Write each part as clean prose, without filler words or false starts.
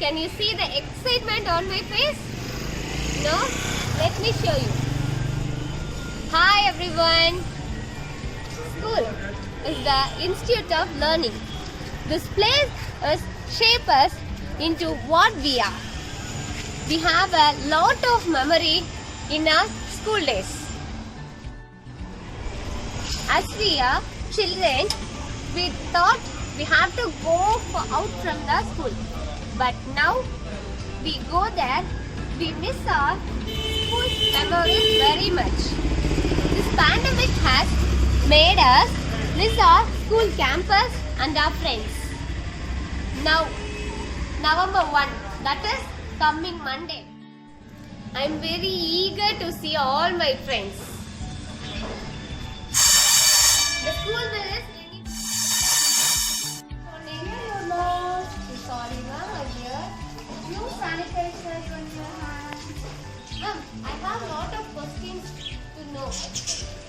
Can you see the excitement on my face? No? Let me show you. Hi everyone. School is the institute of learning. This place shapes us into what we are. We have a lot of memory in our school days. As we are children, we thought we have to go out from the school. But now we go there, we miss our school memories very much. This pandemic has made us miss our school campus and our friends. Now, November 1, that is coming Monday. I am very eager to see all my friends. The school bell is ringing. Sorry, ma'am, my dear. You sanitize on your hands. Ma'am, I have a lot of questions to know.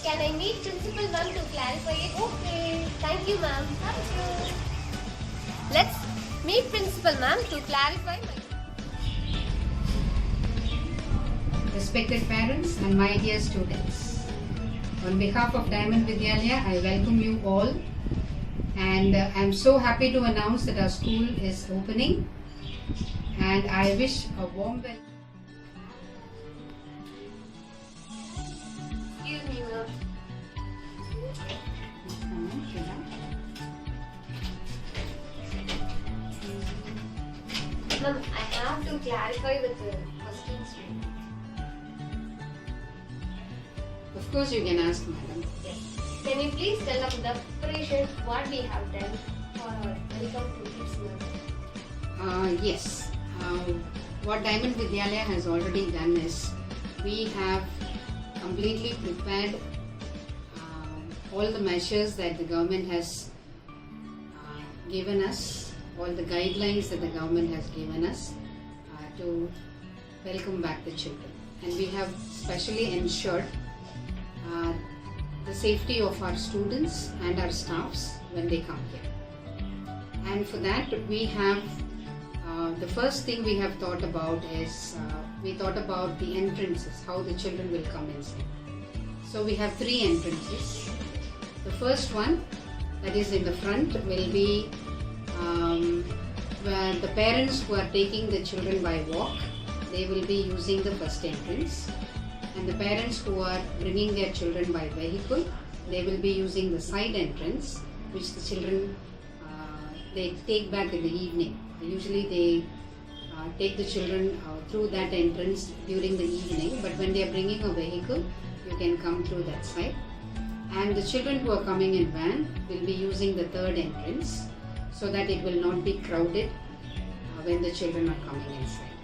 Can I meet principal ma'am to clarify it? Okay. Thank you, ma'am. Thank you. Let's meet principal ma'am to clarify my. Respected parents and my dear students, on behalf of Diamond Vidyalaya, I welcome you all, and I am so happy to announce that our school is opening, and I wish a warm welcome. Excuse me, ma'am. Ma'am, I have to clarify with the questions. Of course, you can ask, madam. Yes. Can you please tell us the preparation what we have done for our welcome to kids, ma'am? Yes. What Diamond Vidyalaya has already done is we have completely prepared all the measures that the government has given us, all the guidelines that the government has given us to welcome back the children. And we have specially ensured the safety of our students and our staffs when they come here. And for that we have the first thing we have thought about is we thought about the entrances, how the children will come inside. So we have 3 entrances. The first one, that is in the front, will be where the parents who are taking the children by walk, they will be using the first entrance. And the parents who are bringing their children by vehicle, they will be using the side entrance, which the children they take back in the evening. Usually they take the children through that entrance during the evening, but when they are bringing a vehicle, you can come through that side. And the children who are coming in van will be using the third entrance, so that it will not be crowded when the children are coming inside.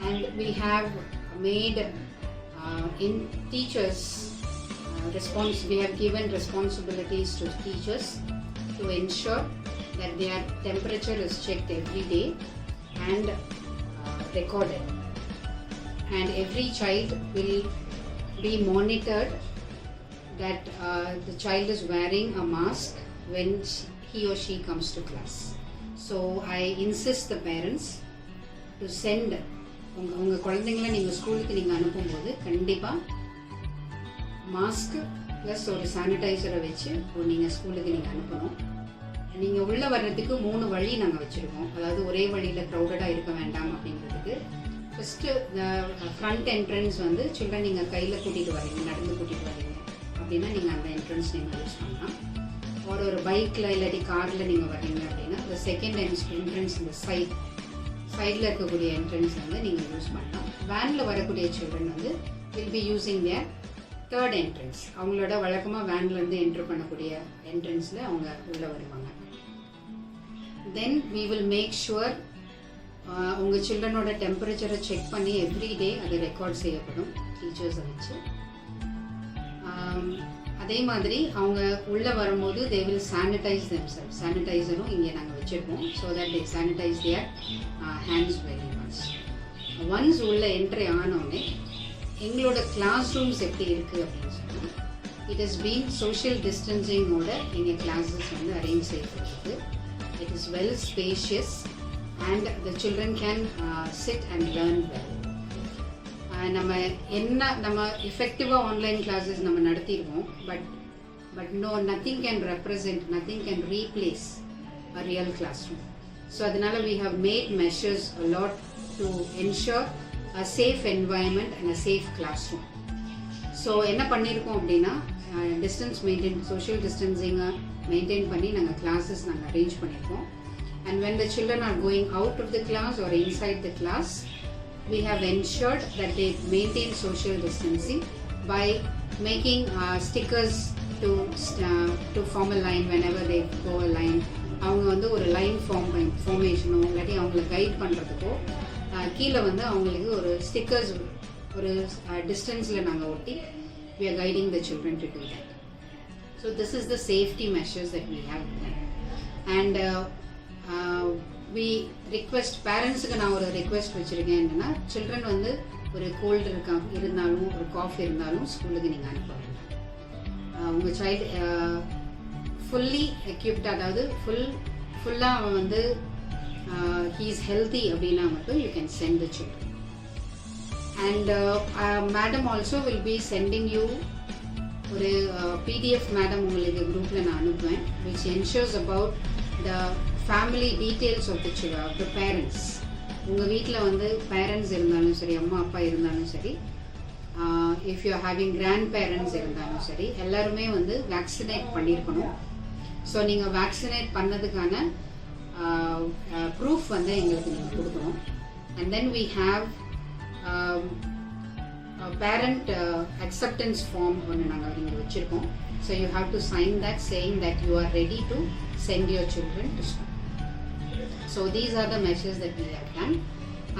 And we have made in teachers we have given responsibilities to teachers to ensure that their temperature is checked every day and recorded, and every child will be monitored that the child is wearing a mask when he or she comes to class. So I insist the parents to send உங்கள் குழந்தைங்கள நீங்கள் ஸ்கூலுக்கு நீங்கள் அனுப்பும்போது கண்டிப்பாக mask plus ஒரு சானிடைசரை வச்சு நீங்கள் ஸ்கூலுக்கு நீங்கள் அனுப்பணும். நீங்கள் உள்ளே வர்றதுக்கு 3 வழி நாங்கள் வச்சுருக்கோம். அதாவது ஒரே வழியில் க்ரௌடடாக இருக்க வேண்டாம் அப்படின்றதுக்கு. ஃபஸ்ட்டு ஃப்ரண்ட் என்ட்ரன்ஸ் வந்து சில்ட்ரன் நீங்கள் கையில் கூட்டிகிட்டு வரீங்க, நடந்து கூட்டிகிட்டு வரீங்க அப்படின்னா நீங்கள் அந்த என்ட்ரன்ஸ் நீங்கள் யூஸ் பண்ணலாம். ஒரு பைக்கில் இல்லாட்டி காரில் நீங்கள் வரீங்க அப்படின்னா இந்த செகண்ட் என்ட்ரன்ஸ் இந்த சைடில் இருக்கக்கூடிய என்ட்ரன்ஸ் வந்து நீங்கள் யூஸ் பண்ணலாம். வேனில் வரக்கூடிய சில்ட்ரன் வந்து will be using their third entrance. அவங்களோட வழக்கமாக வேன்லேருந்து என்ட்ரு பண்ணக்கூடிய என்ட்ரன்ஸில் அவங்க உள்ளே வருவாங்க. Then we will make sure உங்கள் சில்ட்ரனோட டெம்பரேச்சரை செக் பண்ணி எவ்ரிடே அது ரெக்கார்ட் செய்யப்படும் டீச்சர்ஸை வச்சு. அதே மாதிரி அவங்க உள்ளே வரும்போது தே வில் சானிடைஸ் தெம்செல்ஃப். சானிடைசரும் இங்கே நாங்கள் வச்சுருப்போம். So that they sanitise their hands very much. Once உள்ளே என்ட்ரி ஆனோடனே எங்களோட கிளாஸ் ரூம்ஸ் எப்படி இருக்குது அப்படின்னு சொன்னால் இட் இஸ் பீன் சோஷியல் டிஸ்டன்சிங்கோட எங்கள் கிளாஸஸ் வந்து அரேஞ்ச் செய்யப்பட்டிருக்கு. It is well spacious and the children can sit and learn well. நம்ம எஃபெக்டிவாக ஆன்லைன் கிளாஸஸ் நம்ம நடத்திடுவோம், but nothing can represent, nothing can replace a real classroom. So அதனால we have made measures a lot to ensure a safe environment and a safe classroom. So என்ன பண்ணியிருக்கோம் அப்படின்னா distance maintain, social டிஸ்டன்சிங்கை maintain பண்ணி நாங்கள் classes நாங்கள் arrange பண்ணியிருக்கோம். And when the children are going out of the class or inside the class, we have ensured that they maintain social distancing by making stickers to form a line whenever they go a line. அவங்க வந்து ஒரு line ஃபார்மேஷனோ இல்லாட்டி அவங்கள guide பண்ணுறதுக்கோ கீழே வந்து அவங்களுக்கு ஒரு ஸ்டிக்கர்ஸ் ஒரு டிஸ்டன்ஸில் நாங்கள் ஒட்டி we are guiding the children to do that. So this is the safety measures that we have done. And we request parents-க்கு நான் ஒரு ரெக்வெஸ்ட் வச்சுருக்கேன், என்னென்னா சில்ட்ரன் வந்து ஒரு கோல்டு இருந்தாலும் ஒரு காஃப் இருந்தாலும் ஸ்கூலுக்கு நீங்கள் அனுப்ப வேண்டாம். உங்கள் சைல்டு ஃபுல்லி எக்யூப்ட், அதாவது ஃபுல்லாக அவன் வந்து he is healthy அப்படின்னா மட்டும் you can send the children. And madam also will be sending you ஒரு PDF மேடம் உங்களுக்கு குரூப்பில் நான் அனுப்புவேன், which ensures about the family details of the parents. உங்கள் வீட்டில் வந்து பேரண்ட்ஸ் இருந்தாலும் சரி, அம்மா அப்பா இருந்தாலும் சரி, if you are having grandparents இருந்தாலும் சரி, எல்லாருமே வந்து வேக்சினேட் பண்ணியிருக்கணும். ஸோ நீங்கள் வேக்சினேட் பண்ணதுக்கான ப்ரூஃப் வந்து எங்களுக்கு நீங்கள் கொடுக்கணும். And then we have parent acceptance form ஒன்று நாங்கள் இங்கே வச்சுருக்கோம். So you have to sign that saying that you are ready to send your children to school. So these are the measures that we have done,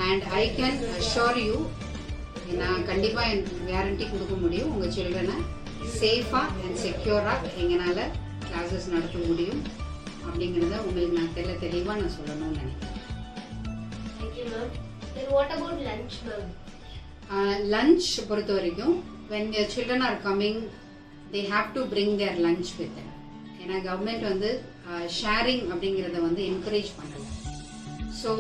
and I can assure you, நான் கண்டிப்பாக எனக்கு guarantee கொடுக்க முடியும், உங்கள் சில்ட்ரனை சேஃபாக and செக்யூராக எங்களால் classes நடத்த முடியும் அப்படிங்கிறத உங்களுக்கு நான் தெளிவாக நான் சொல்லணும்னு நினைக்கிறேன். Thank you, ma'am. Then what about lunch, ma'am? Lunch பொறுத்த வரைக்கும் when your children are coming, they have to bring their lunch with them. ஏன்னா கவர்மெண்ட் வந்து ஷேரிங் அப்படிங்கிறத வந்து என்கரேஜ் பண்ணல. So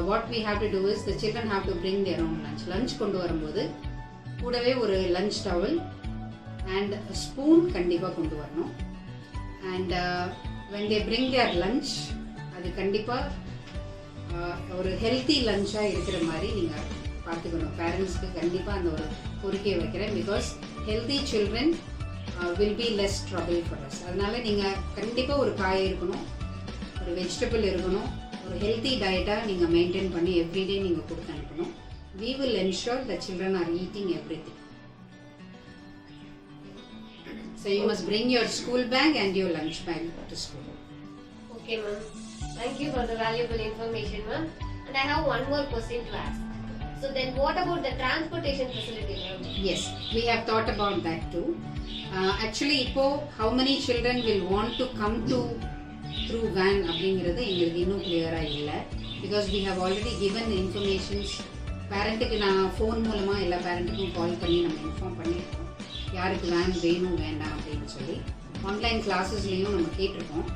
what we have to do is the children have to bring their own lunch. Lunch கொண்டு வரும்போது கூடவே ஒரு lunch towel and spoon கண்டிப்பாக கொண்டு வரணும். And when they bring their lunch, அது கண்டிப்பாக ஒரு ஹெல்த்தி லஞ்சாக இருக்கிற மாதிரி நீங்கள் பார்த்துக்கணும். பேரண்ட்ஸ்க்கு கண்டிப்பாக அந்த ஒரு கோரிக்கையை வைக்கிறேன். Because healthy children will be less trouble for us. அதனால நீங்கள் கண்டிப்பாக ஒரு காய் இருக்கணும், ஒரு வெஜிடபிள் இருக்கணும், ஒரு ஹெல்த்தி டயட்டாக நீங்கள் மெயின்டைன் பண்ணி எவ்ரிடே நீங்கள் கொடுத்து அனுப்பணும். We will ensure the children are eating everything. So you must bring your school bag and your lunch bag to school. Okay, ma'am. Thank you for the valuable information, ma'am. And I have one more question to ask. So then what about the transportation facility, ma'am? Yes, we have thought about that too. Actually, how many children will want to come through van அப்படிங்கிறது எங்களுக்கு இன்னும் கிளியராக இல்லை. Because we have already given the informations. பேரண்ட்டுக்கு நான் phone மூலமாக எல்லா பேரண்ட்டுக்கும் கால் பண்ணி நம்ம இன்ஃபார்ம் பண்ணியிருக்கோம், யாருக்கு வேன் வேணும் வேண்டாம் அப்படின்னு சொல்லி. ஆன்லைன் கிளாஸஸ்லேயும் நம்ம கேட்டிருக்கோம்.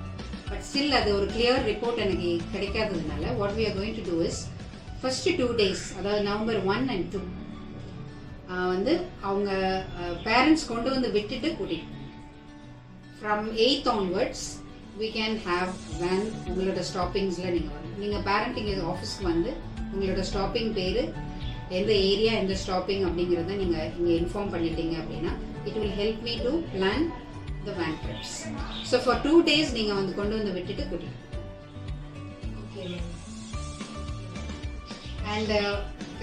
பட் ஸ்டில் அது ஒரு கிளியர் ரிப்போர்ட் எனக்கு கிடைக்காததுனால what we are going to do is first 2 days, அதாவது November 1 and 2 வந்து அவங்க பேரண்ட்ஸ் கொண்டு வந்து விட்டுட்டு கூட்டிட்டு from 8th onwards we can have van. உங்களோட ஸ்டாப்பிங்ஸில் நீங்கள் வரணும். நீங்கள் பேரண்ட் இங்கே ஆஃபீஸ்க்கு வந்து உங்களோட ஸ்டாப்பிங் பேர், எந்த ஏரியா, எந்த ஸ்டாப்பிங் அப்படிங்கிறத நீங்கள் இங்கே இன்ஃபார்ம் பண்ணிட்டீங்க அப்படின்னா it will help me to plan the van trips. So for 2 days நீங்க வந்து கொண்டு வந்து விட்டுட்டு கூட்டிட்டு. Okay. And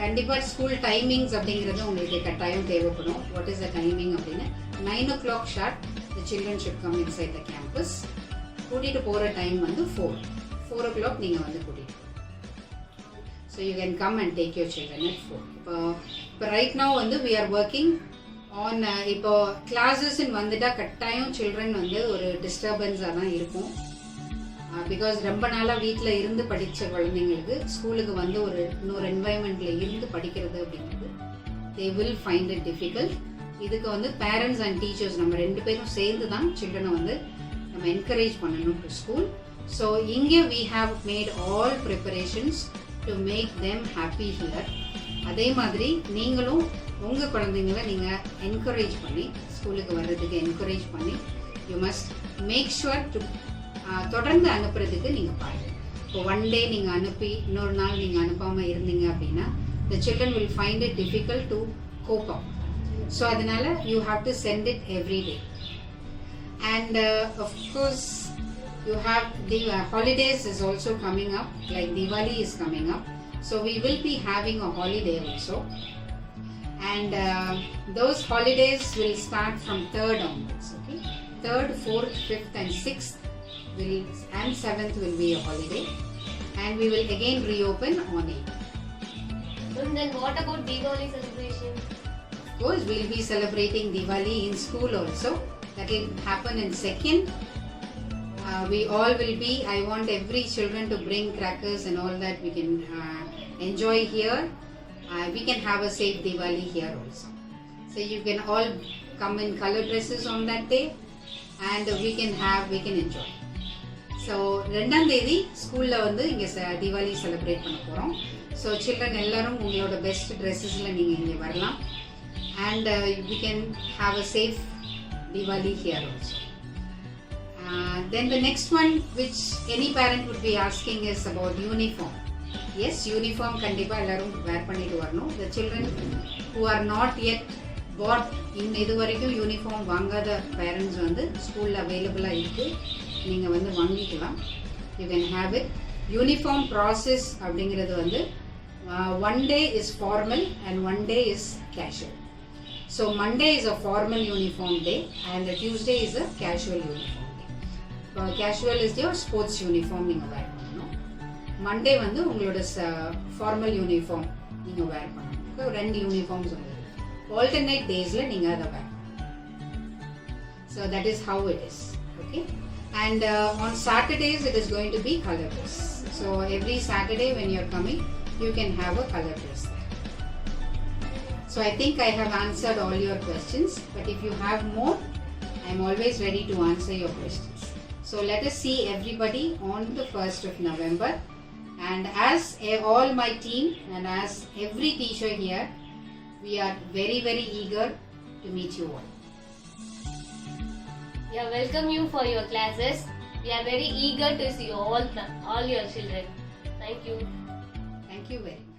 கண்டிப்பா ஸ்கூல் டைமிங்ஸ் அப்படிங்கிறது உங்களுக்கு கட்டாயம் தேவைப்படும். What is the timing அப்படின்னா 9 o'clock sharp the children should come inside the campus. கூட்டிட்டு போற டைம் வந்து 4 o'clock நீங்க வந்து கூட்டிட்டு. So you can come and take your children at 4. இப்போ right now வந்து we are working on இப்போ கிளாஸஸ்ன்னு வந்துட்டால் கட்டாயம் சில்ட்ரன் வந்து ஒரு டிஸ்டர்பன்ஸாக தான் இருக்கும். பிகாஸ் ரொம்ப நாளாக வீட்டில் இருந்து படித்த குழந்தைங்களுக்கு ஸ்கூலுக்கு வந்து ஒரு இன்னொரு என்வாயன்மெண்ட்டில் இருந்து படிக்கிறது அப்படிங்கிறது they will find it difficult. இதுக்கு வந்து பேரண்ட்ஸ் அண்ட் டீச்சர்ஸ் நம்ம 2 பேரும் சேர்ந்து தான் சில்ட்ரனை வந்து நம்ம என்கரேஜ் பண்ணணும் to school. So inge we have made all preparations to make them happy here. அதே மாதிரி நீங்களும் உங்கள் குழந்தைங்களை நீங்கள் என்கரேஜ் பண்ணி ஸ்கூலுக்கு வர்றதுக்கு என்கரேஜ் பண்ணி you must make sure to தொடர்ந்து அனுப்புறதுக்கு நீங்கள் பாருங்கள். இப்போ ஒன் டே நீங்கள் அனுப்பி இன்னொரு நாள் நீங்கள் அனுப்பாமல் இருந்தீங்க அப்படின்னா the children will find it difficult to cope up. So அதனால you have to send it every day. And of course you have the holidays is also coming up, like Diwali is coming up. So we will be having a holiday also. And those holidays will start from 3rd onwards, okay? 3rd, 4th, 5th and 6th and 7th will be a holiday. And we will again reopen on 8th. And then what about Diwali celebration? Of course, we'll be celebrating Diwali in school also. That will happen in 2nd. We all will be, I want every children to bring crackers and all that we can enjoy here. We can have a safe Diwali here also. So you can all come in color dresses on that day and we can enjoy. So 2ஆம் தேதி ஸ்கூலில் வந்து இங்கே Deepavali celebrate பண்ண போகிறோம். So children எல்லாரும் உங்களோட best ட்ரெஸ்ஸஸில் நீங்கள் இங்கே வரலாம். And we can have a safe Diwali here also. Then the next one which any parent would be asking is about uniform. Yes, uniform கண்டிப்பாக எல்லாரும் வேர் பண்ணிட்டு வரணும். The children who are not yet bought இது வரைக்கும் uniform வாங்காத parents வந்து ஸ்கூலில் அவைலபிளாக இருக்குது, நீங்கள் வந்து வாங்கிக்கலாம். You can have it. Uniform process அப்படிங்கிறது வந்து one day is formal and one day is casual. So Monday is a formal uniform day and Tuesday is a casual uniform day. Casual is your sports uniform நீங்கள் வேர் பண்ணணும். Monday வந்து உங்களோட formal uniform நீங்கள் வேர் பண்ணணும். So 2 uniforms உங்களுக்கு alternate daysல நீங்க அதை வேர். So that is how it is. Okay. And on Saturdays it is going to be color dress. So every Saturday when you are coming you can have a color dress there. So I think I have answered all your questions, but if you have more I am always ready to answer your questions. So let us see everybody on the 1st of November, and as all my team and as every teacher here, we are very, very eager to meet you all. We welcome you for your classes. We are very eager to see all your children. Thank you. Thank you very much.